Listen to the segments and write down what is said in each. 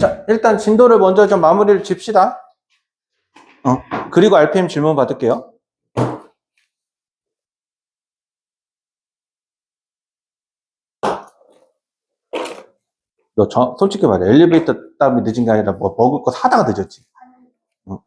자, 일단 진도를 먼저 좀 마무리를 칩시다. 그리고 RPM 질문 받을게요. 너 솔직히 말해. 엘리베이터 때문에 늦은 게 아니라 뭐 먹을 거 사다가 늦었지. 응.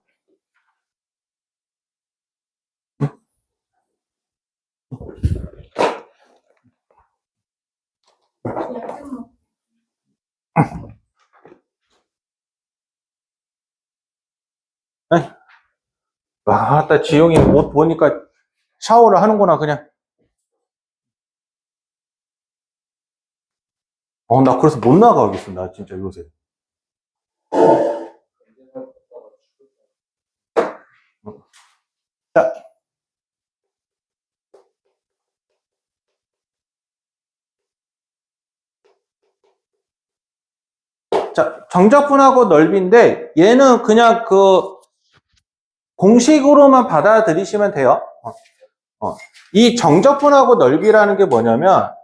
와, 나 지용이 옷 보니까 샤워를 하는구나, 그냥. 나 그래서 못 나가겠어, 나 진짜 요새. 자, 자, 정적분하고 넓이인데, 얘는 그냥 공식으로만 받아들이시면 돼요. 이 정적분하고 넓이라는 게 뭐냐면,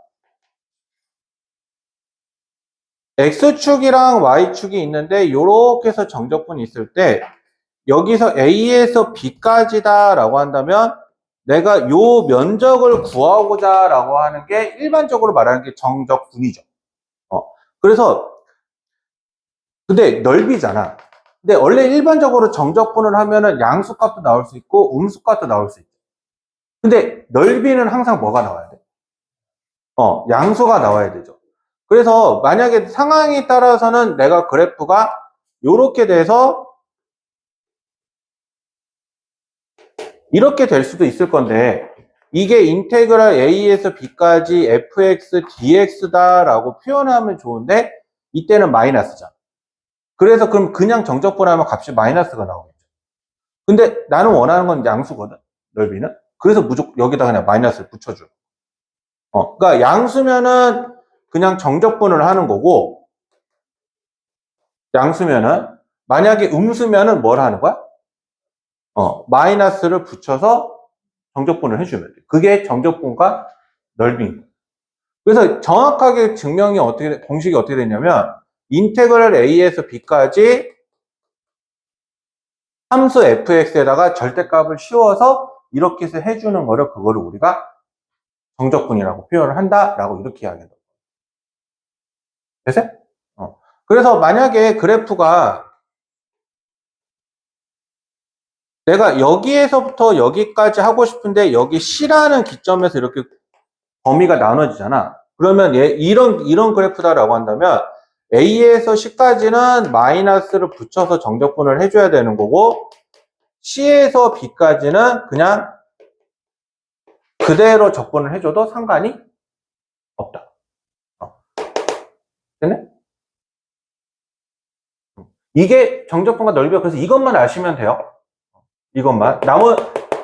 X축이랑 Y축이 있는데, 요렇게 해서 정적분이 있을 때, 여기서 A에서 B까지다 라고 한다면, 내가 요 면적을 구하고자 라고 하는 게 일반적으로 말하는 게 정적분이죠. 그래서, 근데 넓이잖아. 근데 원래 일반적으로 정적분을 하면은 양수값도 나올 수 있고, 음수값도 나올 수 있죠. 근데 넓이는 항상 뭐가 나와야 돼? 양수가 나와야 되죠. 그래서 만약에 상황에 따라서는 내가 그래프가 이렇게 돼서 이렇게 될 수도 있을 건데, 이게 인테그랄 A에서 B까지 fx dx다 라고 표현하면 좋은데, 이때는 마이너스잖아. 그래서 그럼 그냥 정적분하면 값이 마이너스가 나오겠죠. 근데 나는 원하는 건 양수거든, 넓이는. 그래서 무조건 여기다 그냥 마이너스를 붙여줘. 그러니까 양수면은 그냥 정적분을 하는 거고, 양수면은, 만약에 음수면은 뭘 하는 거야? 마이너스를 붙여서 정적분을 해주면 돼. 그게 정적분과 넓이인 거야. 그래서 정확하게 증명이 공식이 어떻게 되냐면, 인테그럴 A에서 B까지 함수 fx에다가 절대값을 씌워서 이렇게 해서 해주는 거를, 그거를 우리가 정적분이라고 표현을 한다라고 이렇게 이야기해요. 됐어요? 그래서 만약에 그래프가 내가 여기에서부터 여기까지 하고 싶은데 여기 C라는 기점에서 이렇게 범위가 나눠지잖아. 그러면 이런 그래프다라고 한다면 A에서 C까지는 마이너스를 붙여서 정적분을 해줘야 되는 거고, C에서 B까지는 그냥 그대로 적분을 해줘도 상관이 없다. 됐네? 이게 정적분과 넓이야. 그래서 이것만 아시면 돼요. 이것만.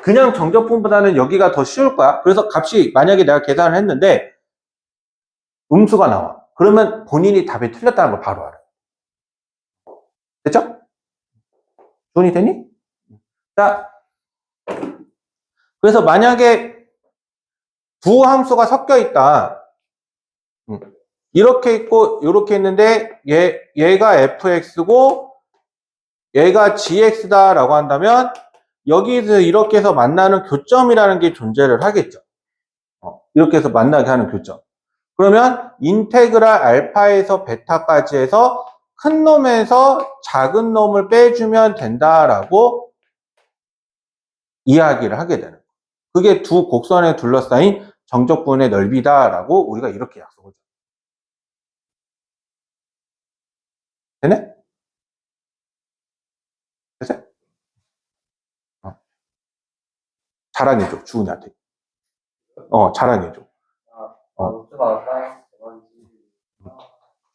그냥 정적분보다는 여기가 더 쉬울 거야. 그래서 값이 만약에 내가 계산을 했는데 음수가 나와. 그러면 본인이 답이 틀렸다는 걸 바로 알아. 됐죠? 돈이 되니? 자, 그래서 만약에 두 함수가 섞여 있다. 이렇게 있고 이렇게 있는데 얘가 fx고 얘가 gx다라고 한다면 여기서 이렇게 해서 만나는 교점이라는 게 존재를 하겠죠. 이렇게 해서 만나게 하는 교점. 그러면 인테그랄 알파에서 베타까지 해서 큰 놈에서 작은 놈을 빼주면 된다라고 이야기를 하게 되는 거예요. 그게 두 곡선에 둘러싸인 정적분의 넓이다라고 우리가 이렇게 약속을 해요. 되네? 됐어요? 자랑해줘, 주은이한테. 자랑해줘.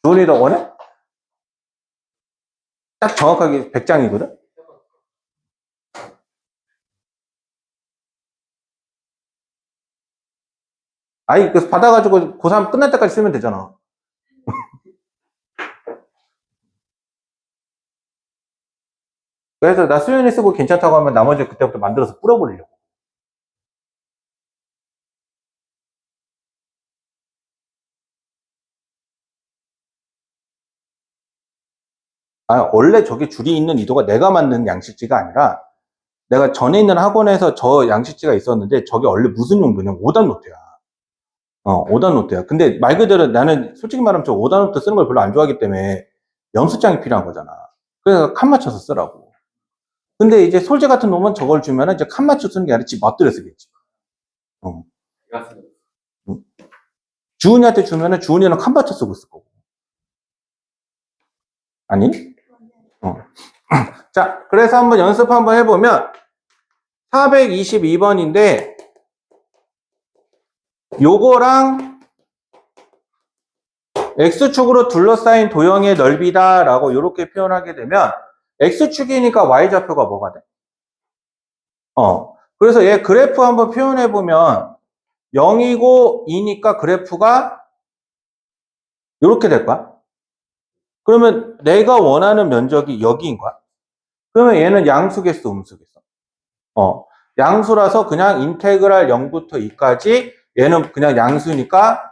주은이도 원해? 딱 정확하게 100장이거든? 아니, 그래서 받아가지고 고3 끝날 때까지 쓰면 되잖아. 그래서 나 수연이 쓰고 괜찮다고 하면 나머지 그때부터 만들어서 뿌려버리려고. 원래 저게 줄이 있는 이도가 내가 만든 양식지가 아니라 내가 전에 있는 학원에서 저 양식지가 있었는데 저게 원래 무슨 용도냐면 5단 노트야. 5단 노트야. 근데 말 그대로 나는 솔직히 말하면 저 5단 노트 쓰는 걸 별로 안 좋아하기 때문에 연습장이 필요한 거잖아. 그래서 칸 맞춰서 쓰라고. 근데 이제 솔제 같은 놈은 저걸 주면은 이제 칸 맞춰 쓰는 게 아니라 지 멋대로 쓰겠지. 어. 주은이한테 주면은 주은이는 칸 맞춰 쓰고 있을 거고. 아니? 자, 그래서 한번 연습 한번 해보면 422번인데 요거랑 X축으로 둘러싸인 도형의 넓이다 라고 이렇게 표현하게 되면 X축이니까 Y좌표가 뭐가 돼? 그래서 얘 그래프 한번 표현해 보면 0이고 2니까 그래프가 이렇게 될 거야. 그러면 내가 원하는 면적이 여기인 거야. 그러면 얘는 양수겠어, 음수겠어? 양수라서 그냥 인테그랄 0부터 2까지 얘는 그냥 양수니까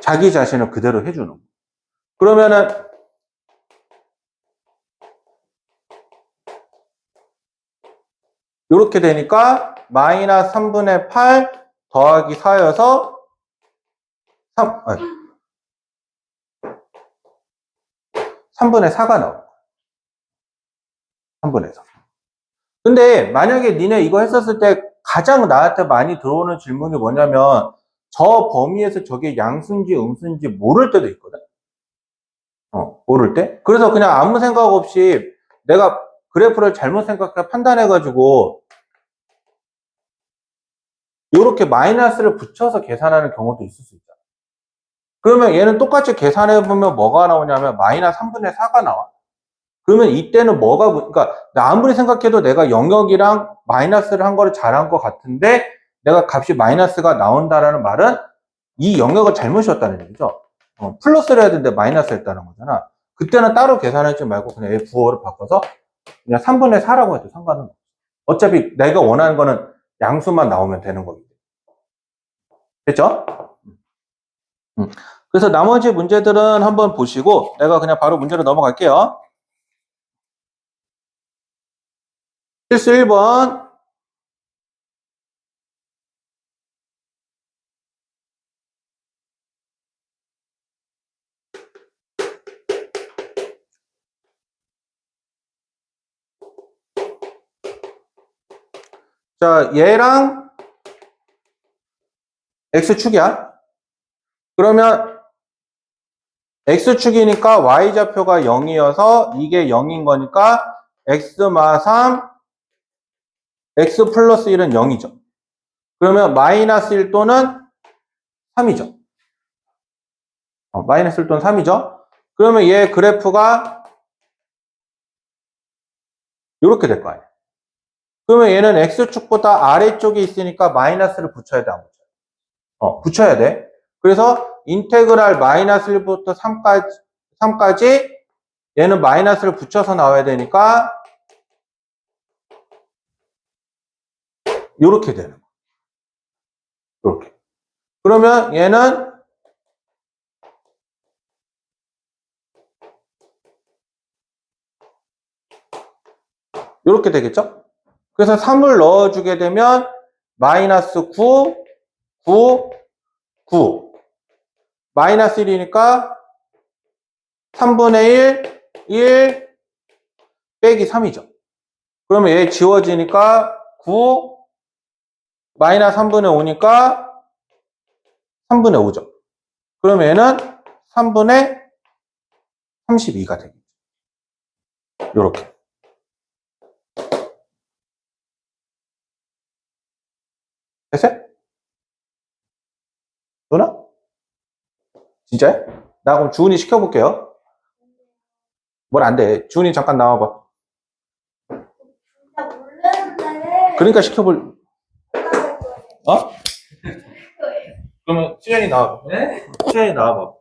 자기 자신을 그대로 해주는 거야. 그러면은 이렇게 되니까 마이너스 3분의 8 더하기 4여서 3분의 4가 나와. 3분의 4. 근데 만약에 니네 이거 했었을 때 가장 나한테 많이 들어오는 질문이 뭐냐면 저 범위에서 저게 양수인지 음수인지 모를 때도 있거든. 모를 때. 그래서 그냥 아무 생각 없이 내가 그래프를 잘못 생각해 판단해가지고 이렇게 마이너스를 붙여서 계산하는 경우도 있을 수 있잖아. 그러면 얘는 똑같이 계산해보면 뭐가 나오냐면 마이너스 3분의 4가 나와. 그러면 이때는 그러니까 아무리 생각해도 내가 영역이랑 마이너스를 한 거를 잘한 것 같은데 내가 값이 마이너스가 나온다라는 말은 이 영역을 잘못 씌웠다는 얘기죠. 플러스를 해야 되는데 마이너스 했다는 거잖아. 그때는 따로 계산하지 말고 그냥 얘 부호를 바꿔서 그냥 3분의 4라고 해도 상관은 없어. 어차피 내가 원하는 거는 양수만 나오면 되는 거기 때문에. 됐죠? 그래서 나머지 문제들은 한번 보시고 내가 그냥 바로 문제로 넘어갈게요. 필수 1번. 자, 얘랑 X축이야. 그러면 X축이니까 Y좌표가 0이어서 이게 0인 거니까 X마 3, X 플러스 1은 0이죠. 그러면 마이너스 1 또는 3이죠. 마이너스 1 또는 3이죠. 그러면 얘 그래프가 이렇게 될 거 아니에요. 그러면 얘는 X축보다 아래쪽에 있으니까 마이너스를 붙여야 돼, 안 붙여요? 붙여야 돼. 그래서 인테그랄 마이너스 1부터 3까지 얘는 마이너스를 붙여서 나와야 되니까 이렇게 되는 거야. 이렇게. 그러면 얘는 이렇게 되겠죠? 그래서 3을 넣어주게 되면 마이너스 9, 9, 9. 마이너스 1이니까 3분의 1, 1 빼기 3이죠. 그러면 얘 지워지니까 9, 마이너스 3분의 5니까 3분의 5죠. 그러면 얘는 3분의 32가 되겠죠. 이렇게. 됐어요? 누나? 진짜요? 나 그럼 주은이 시켜볼게요. 뭘 안 돼. 주은이 잠깐 나와봐. 나 모르는데. 그러니까 시켜볼, 어? 그러면 수현이 나와봐. 네? 수현이 나와봐.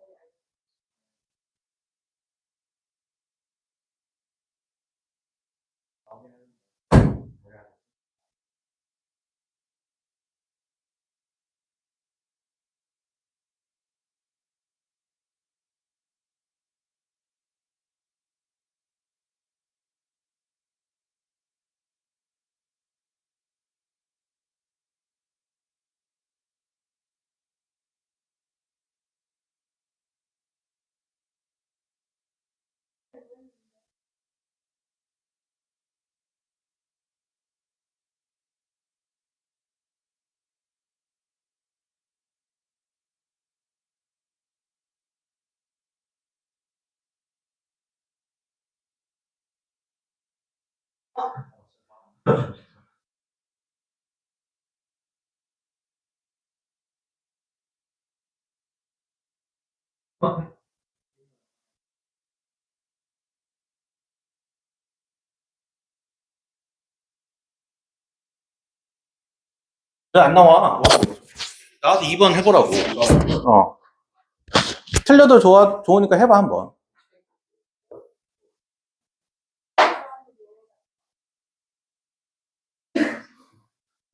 왜 안 나와? 나와서 2번 해보라고. 틀려도 좋으니까 해봐, 한번.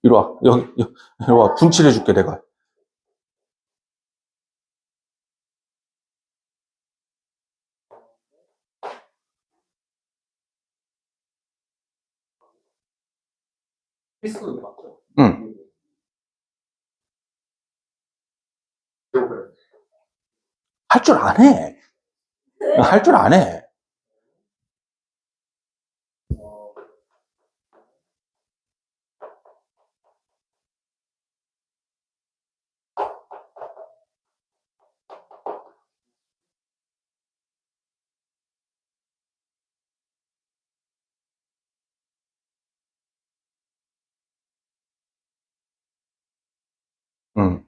이리 와. 이리 와. 분칠해줄게, 내가. 필수는 맞죠? 응. 할 줄 안 해. 할 줄 안 해. 응.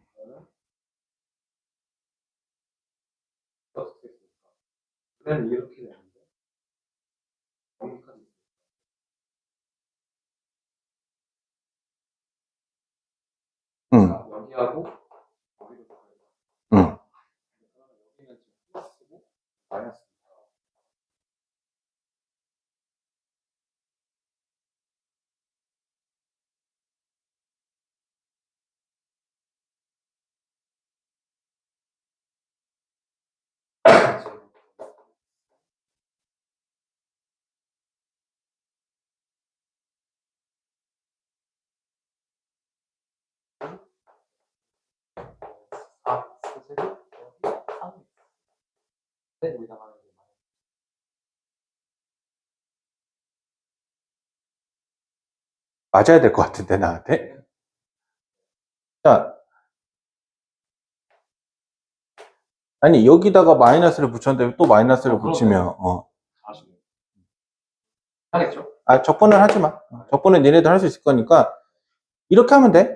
그냥 이렇게 되는데 여기까지 응. 여기하고 여기도 응. 여기는 지금 플러스고 마이너스. 아, 세제곱 여기 3. 네, 여기다가 하는 게 맞아야 될 것 같은데, 나한테. 자. 아니, 여기다가 마이너스를 붙였는데 또 마이너스를 붙이면, 아시네요. 하겠죠? 적분은 하지 마. 적분은 얘네들 할 수 있을 거니까, 이렇게 하면 돼.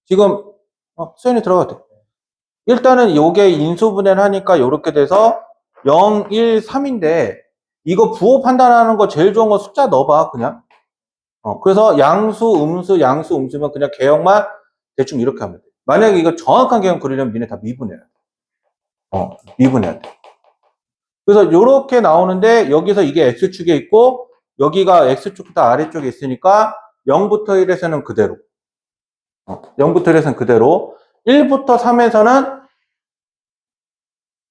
지금, 수연이 들어가도 돼. 일단은 요게 인수분해를 하니까 이렇게 돼서 0, 1, 3인데, 이거 부호 판단하는 거 제일 좋은 거 숫자 넣어봐, 그냥. 그래서 양수, 음수면 그냥 개형만 대충 이렇게 하면 돼. 만약에 이거 정확한 개형 그리려면 니네 다 미분해야 돼. 미분해야 돼. 그래서 이렇게 나오는데 여기서 이게 X축에 있고 여기가 X축 다 아래쪽에 있으니까 0부터 1에서는 그대로 0부터 1에서는 그대로 1부터 3에서는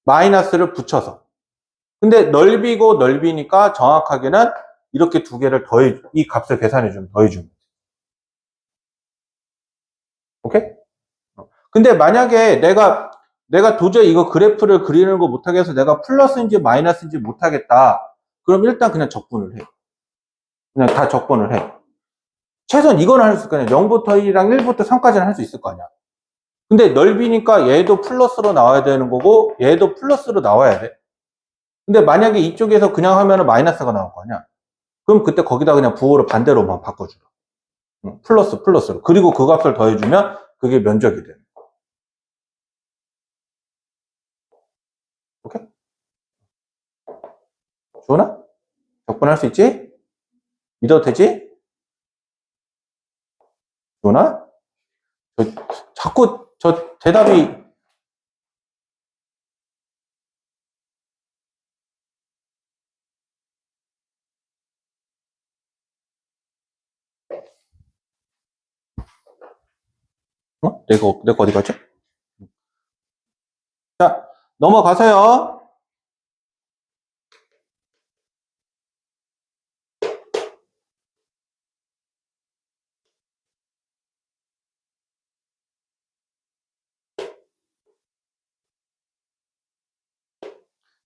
마이너스를 붙여서 근데 넓이고 넓이니까 정확하게는 이렇게 두 개를 이 값을 계산해주면 더해주면 오케이? 근데 만약에 내가 도저히 이거 그래프를 그리는 거 못하게 해서 내가 플러스인지 마이너스인지 못하겠다 그럼 일단 그냥 적분을 해 그냥 다 적분을 해. 최소한 이거는 할 수 있을 거 아니야. 0부터 1이랑 1부터 3까지는 할 수 있을 거 아니야. 근데 넓이니까 얘도 플러스로 나와야 되는 거고 얘도 플러스로 나와야 돼. 근데 만약에 이쪽에서 그냥 하면은 마이너스가 나올 거 아니야. 그럼 그때 거기다 그냥 부호를 반대로만 바꿔주라. 플러스로. 그리고 그 값을 더해주면 그게 면적이 돼. 오케이? 좋나? 적분할 수 있지? 믿어도 되지? 좋나? 자꾸 대답이 내가 어디 갔지? 자, 넘어가세요.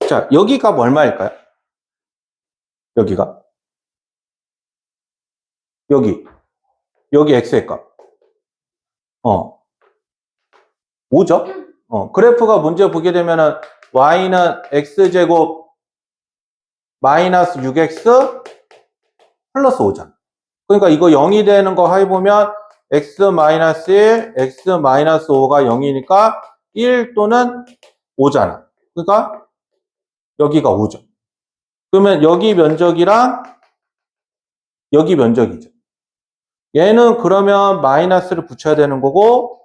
자, 여기 값 얼마일까요? 여기가? 여기 x의 값. 5죠? 그래프가 문제 보게 되면은 y는 x제곱 마이너스 6x 플러스 5잖아. 그러니까 이거 0이 되는 거 해보면 x-1, x-5가 0이니까 1 또는 5잖아. 그러니까 여기가 5죠. 그러면 여기 면적이랑 여기 면적이죠. 얘는 그러면 마이너스를 붙여야 되는 거고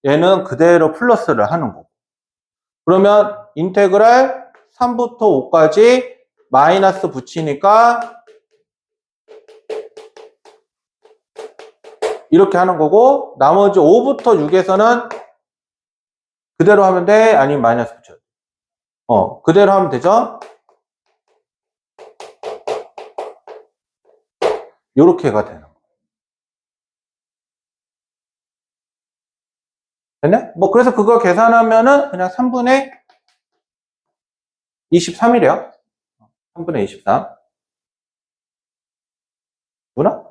얘는 그대로 플러스를 하는 거고. 그러면 인테그랄 3부터 5까지 마이너스 붙이니까 이렇게 하는 거고 나머지 5부터 6에서는 그대로 하면 돼? 아니면 마이너스 붙여야 돼? 그대로 하면 되죠? 요렇게가 되는 거. 됐네? 뭐 그래서 그거 계산하면은 그냥 3분의 23이래요. 3분의 23. 누나?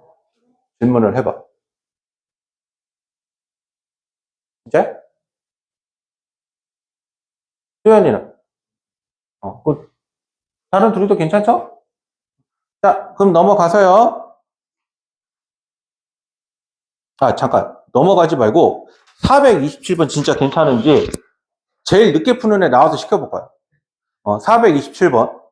질문을 해봐. 이제? 수연이는? 다른 둘이도 괜찮죠? 자, 그럼 넘어가서요. 아, 잠깐. 넘어가지 말고 427번 진짜 괜찮은지 제일 늦게 푸는 애 나와서 시켜볼까요? 427번.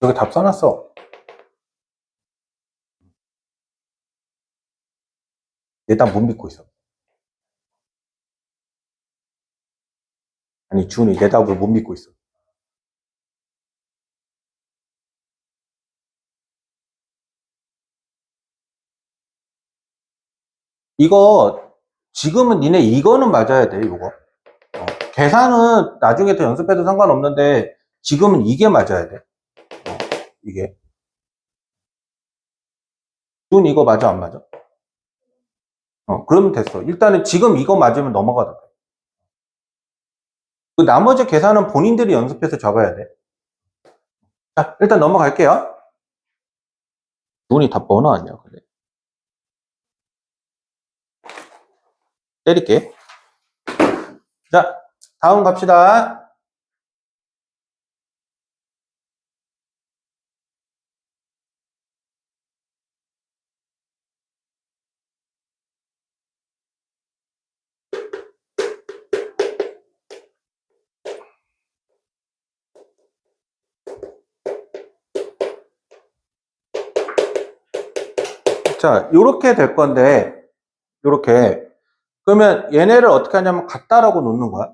여기 답 써놨어. 얘 딱 못 믿고 있어. 아니, 준이 내 답을 못 믿고 있어. 이거, 지금은 니네 이거는 맞아야 돼, 이거. 계산은 나중에 더 연습해도 상관없는데, 지금은 이게 맞아야 돼. 이게. 준 이거 맞아, 안 맞아? 그러면 됐어. 일단은 지금 이거 맞으면 넘어가도 돼. 그 나머지 계산은 본인들이 연습해서 적어야 돼. 자, 일단 넘어갈게요. 눈이 다 번호 아니야, 그래. 때릴게. 자, 다음 갑시다. 자, 요렇게 될 건데, 요렇게. 그러면 얘네를 어떻게 하냐면 같다라고 놓는 거야.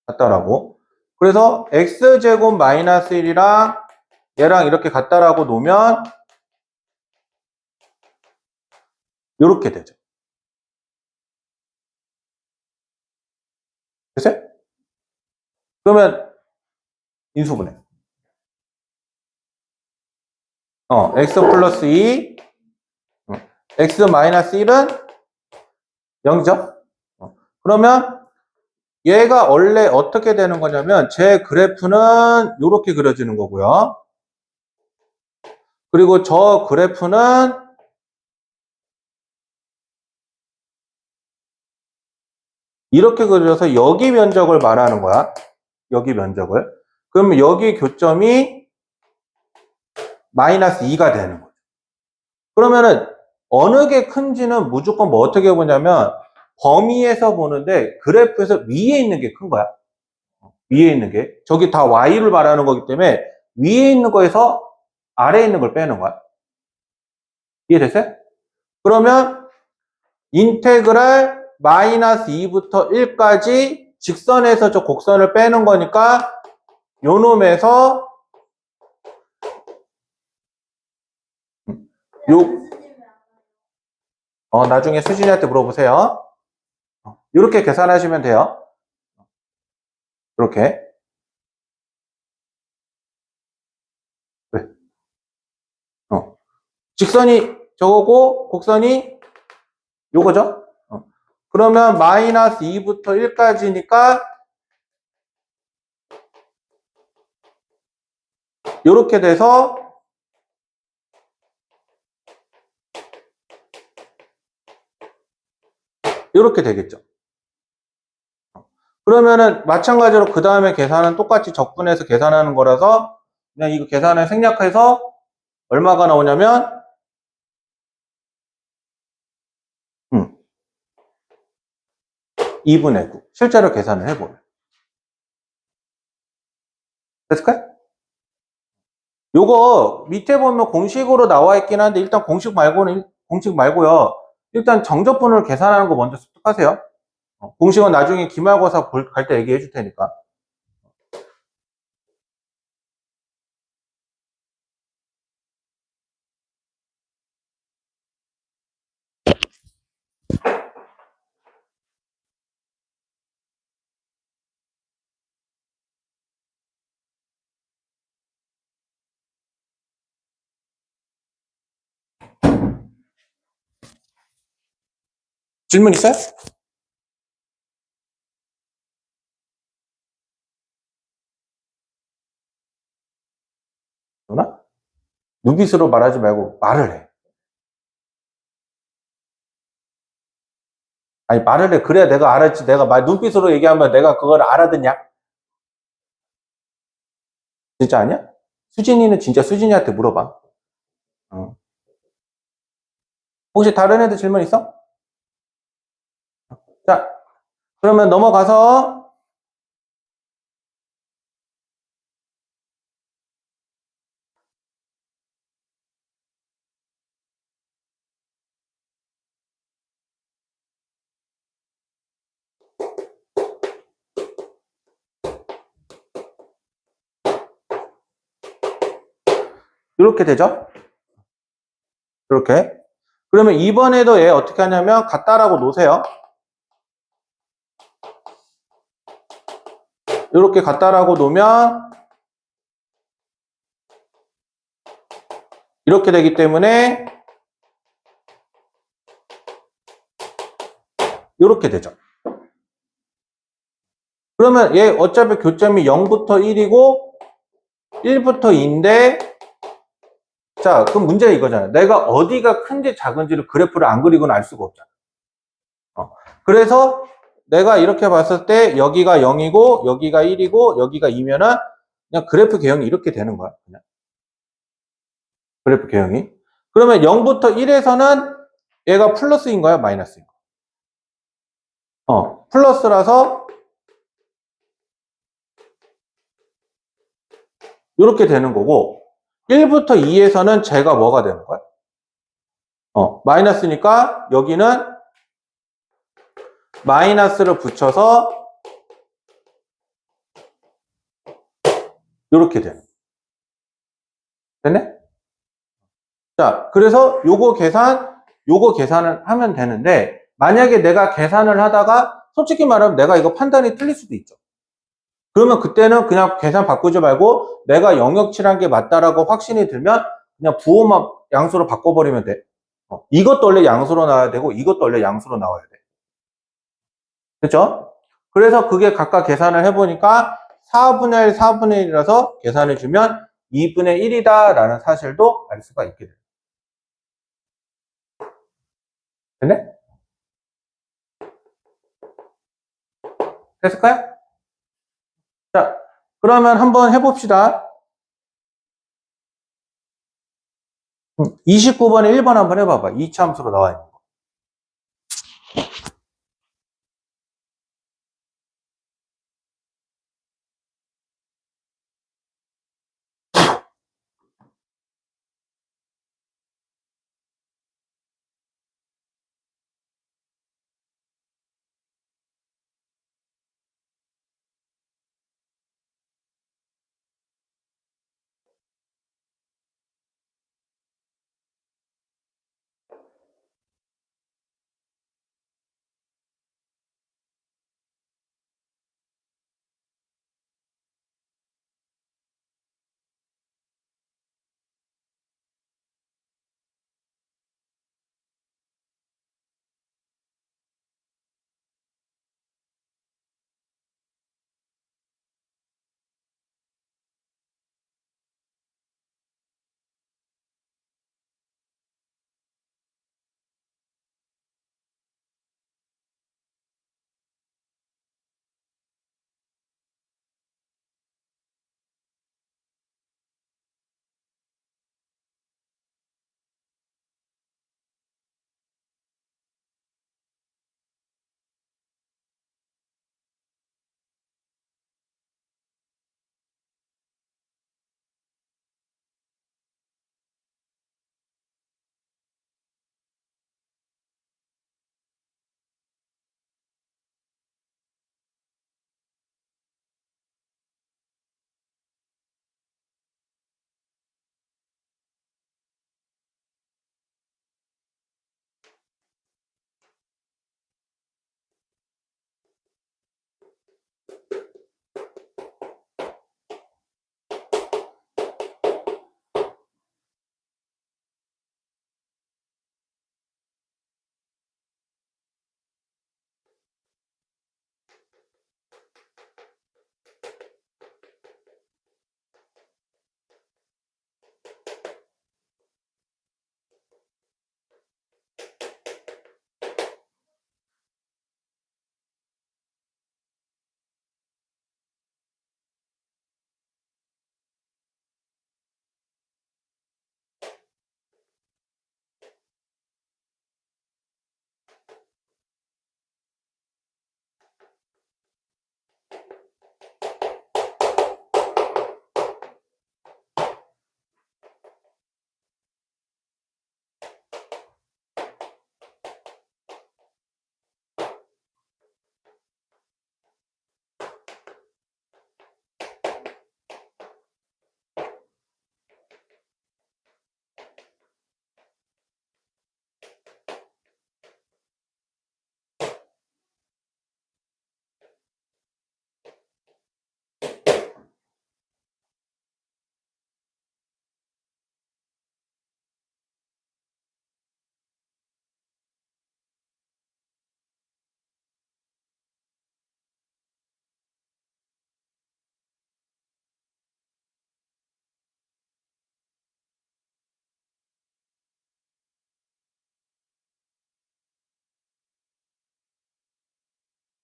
같다라고. 그래서 x제곱 마이너스 1이랑 얘랑 이렇게 같다라고 놓으면 요렇게 되죠. 됐어요? 그러면 인수분해. x 플러스 2, x 마이너스 1은 0이죠? 그러면 얘가 원래 어떻게 되는 거냐면 제 그래프는 이렇게 그려지는 거고요. 그리고 저 그래프는 이렇게 그려서 여기 면적을 말하는 거야. 여기 면적을. 그러면 여기 교점이 마이너스 2가 되는 거죠. 그러면은 어느 게 큰지는 무조건 뭐 어떻게 보냐면 범위에서 보는데 그래프에서 위에 있는 게 큰 거야. 위에 있는 게. 저기 다 y를 말하는 거기 때문에 위에 있는 거에서 아래에 있는 걸 빼는 거야. 이해됐어요? 그러면 인테그랄 마이너스 2부터 1까지 직선에서 저 곡선을 빼는 거니까 요 놈에서 요 나중에 수진이한테 물어보세요. 이렇게 계산하시면 돼요. 이렇게. 네. 직선이 저거고 곡선이 요거죠. 그러면 마이너스 2부터 1까지니까 이렇게 돼서 이렇게 되겠죠. 그러면은 마찬가지로 그 다음에 계산은 똑같이 적분해서 계산하는 거라서 그냥 이거 계산을 생략해서 얼마가 나오냐면 2분의 9 실제로 계산을 해보면 됐을까요? 요거 밑에 보면 공식으로 나와 있긴 한데 일단 공식 말고요. 일단 정적분을 계산하는 거 먼저 습득하세요. 공식은 나중에 기말고사 갈 때 얘기해 줄 테니까. 질문 있어요? 누나? 눈빛으로 말하지 말고 말을 해. 아니 말을 해. 그래야 내가 알았지. 내가 눈빛으로 얘기하면 내가 그걸 알아듣냐? 진짜 아니야? 수진이는 진짜 수진이한테 물어봐. 혹시 다른 애들 질문 있어? 자, 그러면 넘어가서 이렇게 되죠? 이렇게. 그러면 이번에도 얘 어떻게 하냐면 같다라고 놓으세요. 이렇게 같다라고 놓으면 이렇게 되기 때문에 이렇게 되죠. 그러면 얘 어차피 교점이 0부터 1이고 1부터 2인데 자, 그럼 문제가 이거잖아요. 내가 어디가 큰지 작은지를 그래프를 안 그리고는 알 수가 없잖아. 그래서 내가 이렇게 봤을 때 여기가 0이고 여기가 1이고 여기가 2면은 그냥 그래프 개형이 이렇게 되는 거야. 그냥. 그래프 개형이. 그러면 0부터 1에서는 얘가 플러스인 거야, 마이너스인 거야? 플러스라서 이렇게 되는 거고 1부터 2에서는 쟤가 뭐가 되는 거야? 마이너스니까 여기는 마이너스를 붙여서 이렇게 되는 거야. 됐네? 자, 그래서 요거 계산을 하면 되는데 만약에 내가 계산을 하다가 솔직히 말하면 내가 이거 판단이 틀릴 수도 있죠. 그러면 그때는 그냥 계산 바꾸지 말고 내가 영역치란 게 맞다라고 확신이 들면 그냥 부호만 양수로 바꿔버리면 돼. 이것도 원래 양수로 나와야 되고 이것도 원래 양수로 나와야 돼. 그렇죠? 그래서 그게 각각 계산을 해보니까 4분의 1, 4분의 1이라서 계산해주면 2분의 1이다 라는 사실도 알 수가 있게 돼요. 됐네? 됐을까요? 자, 그러면 한번 해봅시다. 29번에 1번 한번 해봐봐. 이차함수로 나와 있는 거.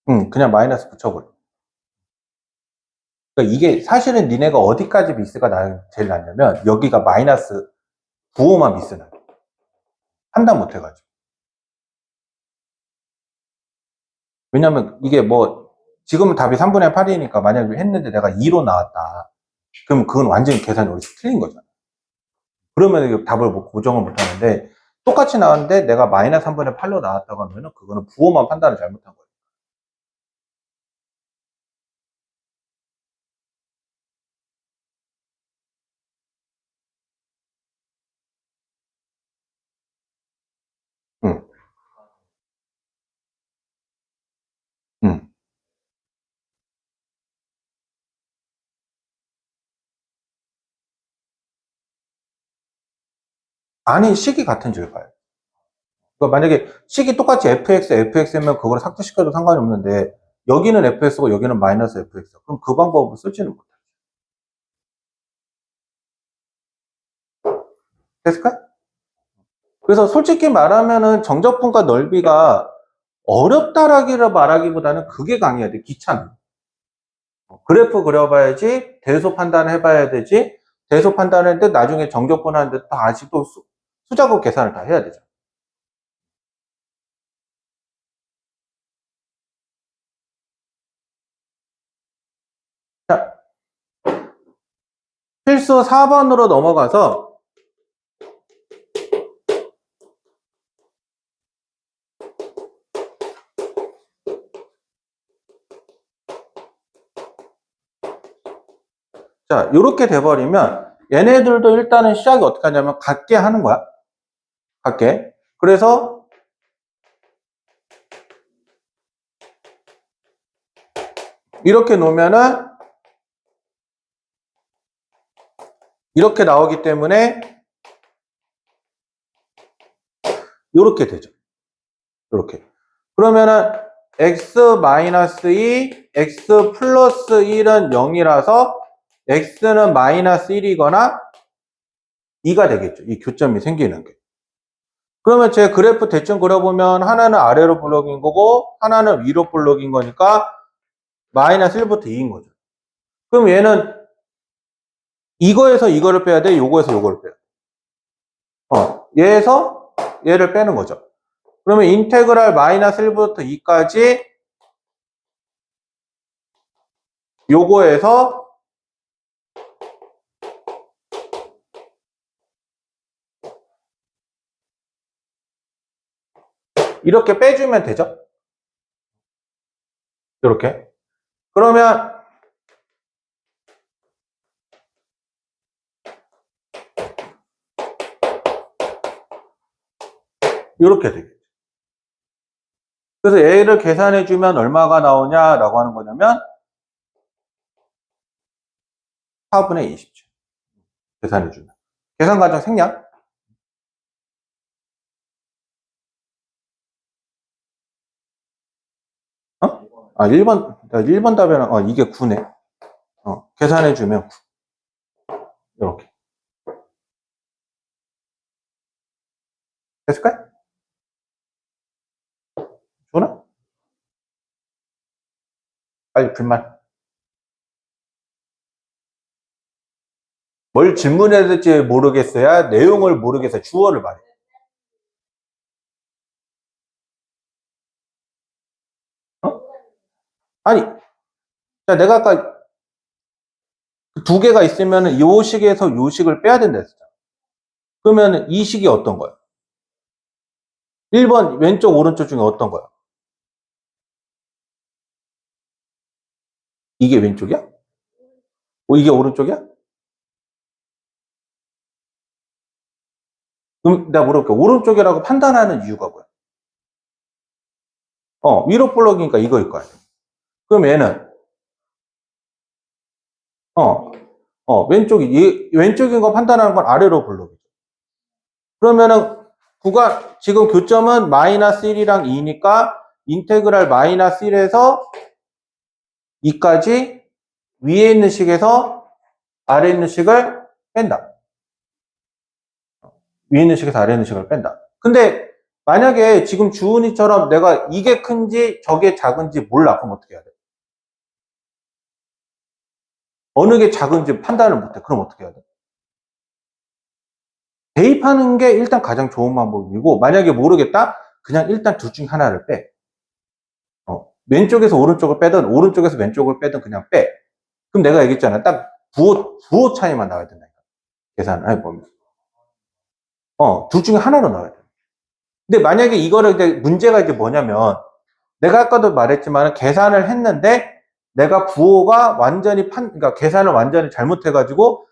그냥 마이너스 붙여버려. 그러니까 이게 사실은 니네가 어디까지 미스가 제일 낫냐면 여기가 마이너스 9호만 미스 나. 판단 못 해가지고. 왜냐면 이게 뭐 지금은 답이 3분의 8이니까 만약에 했는데 내가 2로 나왔다. 그럼 그건 완전히 계산이 어디서 틀린 거잖아. 그러면 이게 답을 뭐 고정을 못 하는데 똑같이 나왔는데 내가 마이너스 3분의 8로 나왔다고 하면은 그거는 부호만 판단을 잘못한 거예요. 응, 응. 아니, 식이 같은 줄 봐요. 그러니까 만약에 식이 똑같이 fx면 그걸 삭제시켜도 상관이 없는데 여기는 fx고 여기는 마이너스 fx. 그럼 그 방법을 쓰지는 못해요. 됐을까? 그래서 솔직히 말하면은 정적분과 넓이가 어렵다라기를 말하기보다는 그게 강해야 돼. 귀찮아. 그래프 그려봐야지 대소 판단해봐야 되지. 대소 판단했는데 나중에 정적분 하는데 또 다시 또 수작업 계산을 다 해야 되죠. 자, 필수 4번으로 넘어가서 자, 이렇게 돼버리면 얘네들도 일단은 시작이 어떻게 하냐면 같게 하는 거야. 같게. 그래서 이렇게 놓으면은 이렇게 나오기 때문에 이렇게 되죠. 이렇게. 그러면은 x-2, x 플러스 1은 0이라서 x는 마이너스 1이거나 2가 되겠죠. 이 교점이 생기는 게. 그러면 제 그래프 대충 그려보면 하나는 아래로 블록인 거고 하나는 위로 블록인 거니까 마이너스 1부터 2인 거죠. 그럼 얘는 이거에서 이거를 빼야 돼, 요거에서 요거를 빼야 돼. 얘에서 얘를 빼는 거죠. 그러면 인테그랄 마이너스 1부터 2까지 요거에서 이렇게 빼주면 되죠. 이렇게. 그러면 이렇게 되겠죠. 그래서 얘를 계산해주면 얼마가 나오냐라고 하는 거냐면 4분의 20죠. 계산해주면. 계산 과정 생략. 어? 1번 답에는, 이게 9네. 계산해주면 9. 이렇게. 됐을까요? 좋나? 빨리 불만. 뭘 질문해야 될지 모르겠어야 내용을 모르겠어요. 주어를 말해. 어? 아니, 자, 내가 아까 두 개가 있으면 요 식에서 요 식을 빼야 된다 했잖아. 그러면 이 식이 어떤 거야? 1번 왼쪽 오른쪽 중에 어떤 거야? 이게 왼쪽이야? 이게 오른쪽이야? 그럼 내가 물어볼게. 오른쪽이라고 판단하는 이유가 뭐야? 위로 블록이니까 이거일 거야. 그럼 얘는 왼쪽인 거 판단하는 건 아래로 블록이죠. 그러면은 지금 교점은 마이너스 1이랑 2니까 인테그랄 마이너스 1에서 2까지 위에 있는 식에서 아래에 있는 식을 뺀다. 위에 있는 식에서 아래에 있는 식을 뺀다. 근데 만약에 지금 주은이처럼 내가 이게 큰지 저게 작은지 몰라. 그럼 어떻게 해야 돼? 어느 게 작은지 판단을 못해. 그럼 어떻게 해야 돼? 대입하는 게 일단 가장 좋은 방법이고, 만약에 모르겠다? 그냥 일단 둘 중에 하나를 빼. 왼쪽에서 오른쪽을 빼든 오른쪽에서 왼쪽을 빼든 그냥 빼. 그럼 내가 얘기했잖아. 딱 부호 차이만 나와야 된다. 계산을 해보면. 둘 중에 하나로 나와야 돼. 근데 만약에 이거를 이제 문제가 이제 뭐냐면, 내가 아까도 말했지만 계산을 했는데 내가 부호가 완전히 그러니까 계산을 완전히 잘못해가지고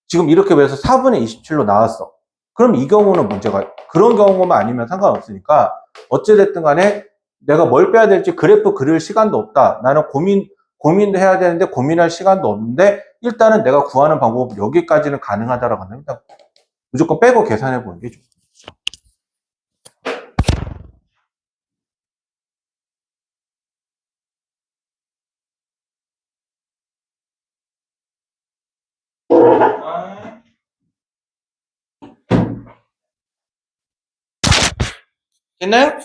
지금 이렇게 해서 4분의 27로 나왔어. 그럼 이 경우는 문제가, 그런 경우만 아니면 상관없으니까 어찌됐든 간에 내가 뭘 빼야 될지 그래프 그릴 시간도 없다. 나는 고민도 해야 되는데 고민할 시간도 없는데 일단은 내가 구하는 방법 여기까지는 가능하다라고 하면 일단 무조건 빼고 계산해 보는 게 좋아. 됐나요?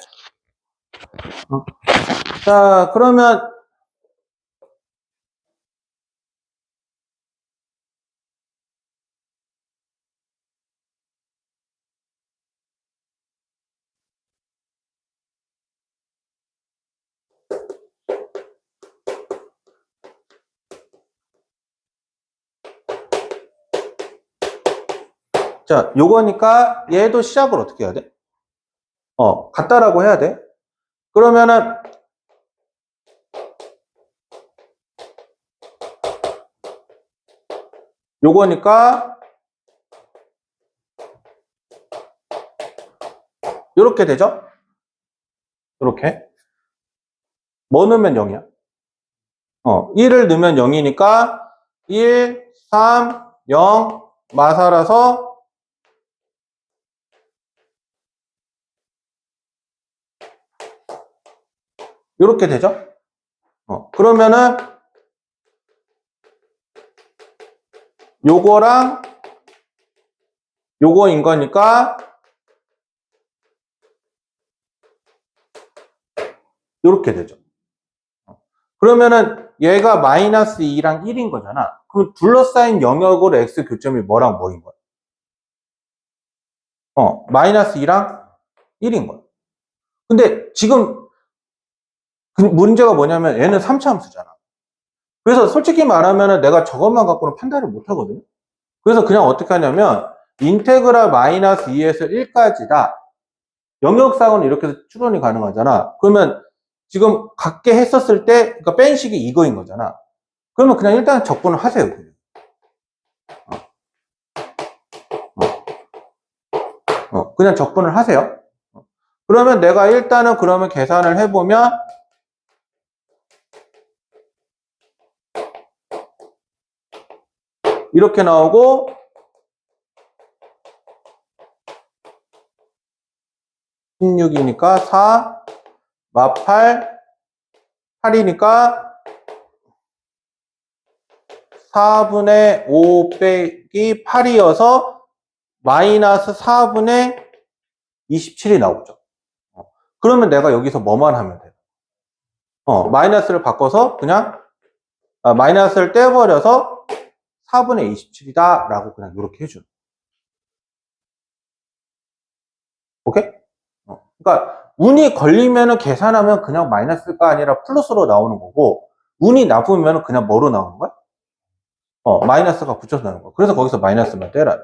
자, 그러면 자, 요거니까 얘도 시작을 어떻게 해야 돼? 같다라고 해야 돼. 그러면은 요거니까 요렇게 되죠? 요렇게. 뭐 넣으면 0이야? 1을 넣으면 0이니까 1, 3, 0 마사라서 요렇게 되죠? 그러면은 요거랑 요거인 거니까 요렇게 되죠. 그러면은 얘가 마이너스 2랑 1인 거잖아. 그럼 둘러싸인 영역으로 x 교점이 뭐랑 뭐인 거야? 마이너스 2랑 1인 거야. 근데 지금 그 문제가 뭐냐면 얘는 3차 함수잖아. 그래서 솔직히 말하면 내가 저것만 갖고는 판단을 못 하거든요. 그래서 그냥 어떻게 하냐면 인테그랄 마이너스 2에서 1까지다. 영역상은 이렇게 해서 추론이 가능하잖아. 그러면 지금 같게 했었을 때 그러니까 뺀 식이 이거인 거잖아. 그러면 그냥 일단 적분을 하세요. 그냥. 그냥 적분을 하세요. 그러면 내가 일단은 그러면 계산을 해보면 이렇게 나오고 16이니까 4, 마 8, 8이니까 4분의 5 빼기 8이어서 마이너스 4분의 27이 나오죠. 그러면 내가 여기서 뭐만 하면 돼? 마이너스를 바꿔서 그냥 마이너스를 떼버려서 4분의 27이다 라고 그냥 이렇게 해줘. 오케이? 그러니까 운이 걸리면은 계산하면 그냥 마이너스가 아니라 플러스로 나오는 거고 운이 나쁘면 그냥 뭐로 나오는 거야? 마이너스가 붙여서 나오는 거야. 그래서 거기서 마이너스만 떼라.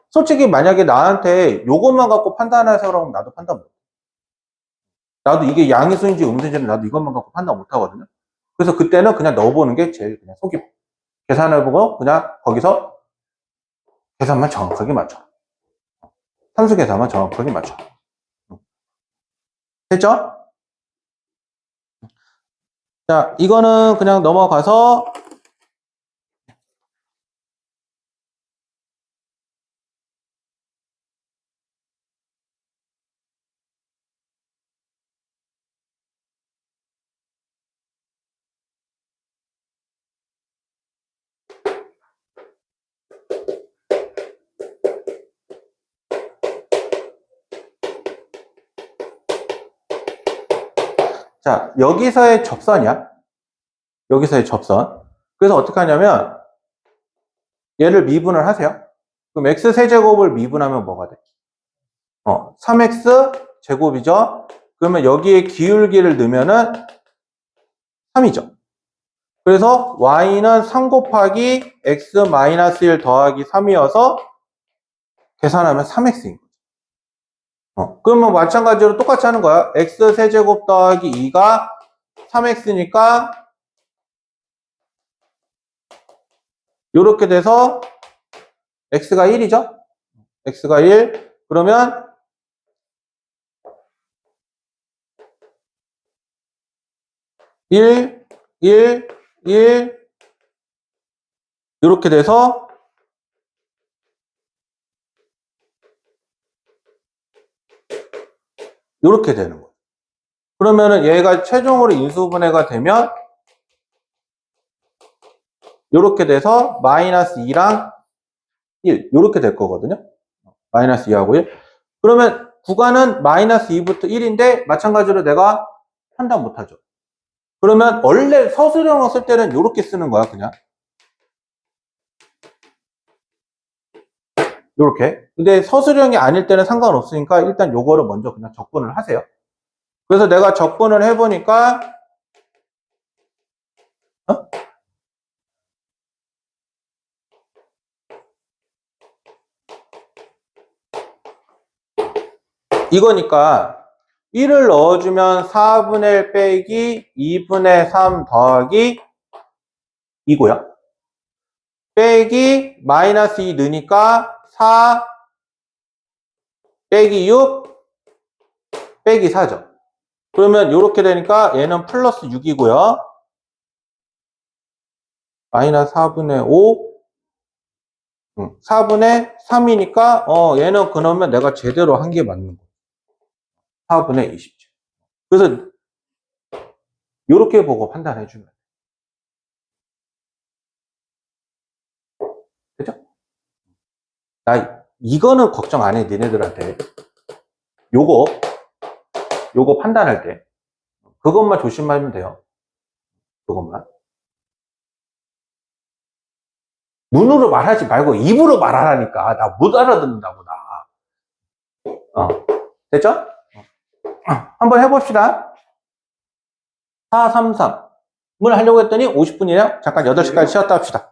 솔직히 만약에 나한테 요것만 갖고 판단해서 그러면 나도 판단 못해. 나도 이게 양의수인지 음수인지는 나도 이것만 갖고 판단 못 하거든요. 그래서 그때는 그냥 넣어보는 게 제일 그냥 속이 계산해보고 그냥 거기서 계산만 정확하게 맞춰. 산수 계산만 정확하게 맞춰. 됐죠? 자, 이거는 그냥 넘어가서 자, 여기서의 접선이야. 여기서의 접선. 그래서 어떻게 하냐면, 얘를 미분을 하세요. 그럼 x세제곱을 미분하면 뭐가 돼? 3x 제곱이죠? 그러면 여기에 기울기를 넣으면은 3이죠. 그래서 y는 3 곱하기 x-1 더하기 3이어서 계산하면 3x인 거죠. 그러면 마찬가지로 똑같이 하는 거야. x세제곱 더하기 2가 3x니까 이렇게 돼서 x가 1이죠? x가 1. 그러면 1, 1, 1 이렇게 돼서 이렇게 되는 거예요. 그러면은 얘가 최종으로 인수분해가 되면 이렇게 돼서 마이너스 2랑 1 이렇게 될 거거든요. 마이너스 2하고 1. 그러면 구간은 마이너스 2부터 1인데 마찬가지로 내가 판단 못하죠. 그러면 원래 서술형을 쓸 때는 이렇게 쓰는 거야, 그냥. 이렇게. 근데 서술형이 아닐 때는 상관없으니까 일단 요거를 먼저 그냥 적분을 하세요. 그래서 내가 적분을 해보니까 이거니까 1을 넣어주면 4분의 1 빼기 2분의 3 더하기 2고요. 빼기 마이너스 2 넣으니까 4 빼기 6 빼기 4죠. 그러면 이렇게 되니까 얘는 플러스 6이고요. 마이너스 4분의 5 4분의 3이니까 얘는 그러면 내가 제대로 한 게 맞는 거야. 4분의 20죠. 그래서 이렇게 보고 판단해 주면 되죠? 나 이거는 걱정 안 해, 니네들한테. 요거 판단할 때 그것만 조심하면 돼요. 그것만. 눈으로 말하지 말고 입으로 말하라니까. 나 못 알아듣는다고, 나. 됐죠? 한번 해봅시다. 4, 3, 3을 하려고 했더니 50분이네요. 잠깐 8시까지 쉬었다 합시다.